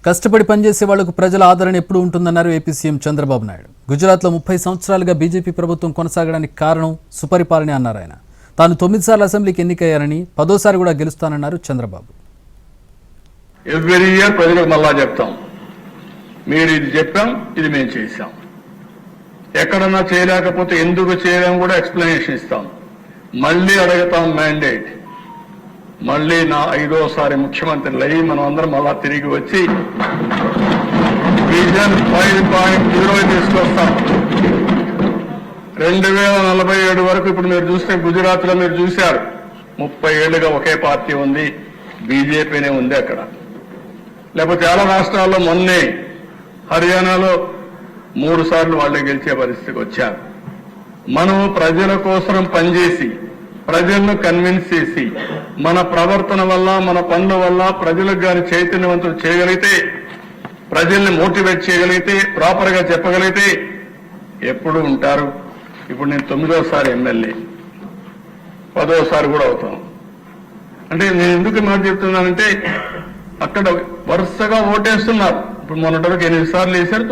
కష్టపడి పనిచేసే వాళ్లకు ప్రజల ఆదరణ ఎప్పుడు ఉంటుందన్నారు ఏపీ సీఎం చంద్రబాబు నాయుడు. గుజరాత్లో 30 సంవత్సరాలుగా బీజేపీ ప్రభుత్వం కొనసాగడానికి కారణం సుపరిపాలనే అన్నారు ఆయన. తాను 9 సార్లు అసెంబ్లీకి ఎన్నికయ్యారని 10వ కూడా గెలుస్తానన్నారు చంద్రబాబు. ఎవ్రీ ఇయర్ ప్రజలకు మళ్ళా చెప్తాం, మీరు ఇది చెప్పాం, ఇది మేము చేశాం. ఎక్కడన్నా చేయలేకపోతే ఎందుకు చేయలేం కూడా ఎక్స్ప్లెనేషన్ ఇస్తాం. మళ్ళీ అడుగుతాం మ్యాండేట్. మళ్ళీ నా 5వసారి ముఖ్యమంత్రులు అయ్యి మనం అందరం మళ్ళా తిరిగి వచ్చి విజన్ 5.0 తీసుకొస్తాం. 2047 వరకు ఇప్పుడు మీరు చూస్తే గుజరాత్ లో మీరు చూశారు, 30 ఏళ్లుగా ఒకే పార్టీ ఉంది, బీజేపీనే ఉంది అక్కడ. లేకపోతే చాలా రాష్ట్రాల్లో మొన్నే హర్యానాలో 3 సార్లు వాళ్ళే గెలిచే పరిస్థితికి వచ్చారు. మనం ప్రజల కోసం పనిచేసి ప్రజలను కన్విన్స్ చేసి మన ప్రవర్తన వల్ల మన పనుల వల్ల ప్రజలకు గాని చైతన్యవంతులు చేయగలిగితే, ప్రజల్ని మోటివేట్ చేయగలిగితే, ప్రాపర్ గా చెప్పగలిగితే ఎప్పుడు ఉంటారు. ఇప్పుడు నేను 9వసారి ఎమ్మెల్యే, 10వసారి కూడా అవుతాం. అంటే నేను ఎందుకు మాట చెప్తున్నానంటే అక్కడ వరుసగా ఓటేస్తున్నారు. ఇప్పుడు మొన్నటి వరకు 8 సార్లు వేశారు,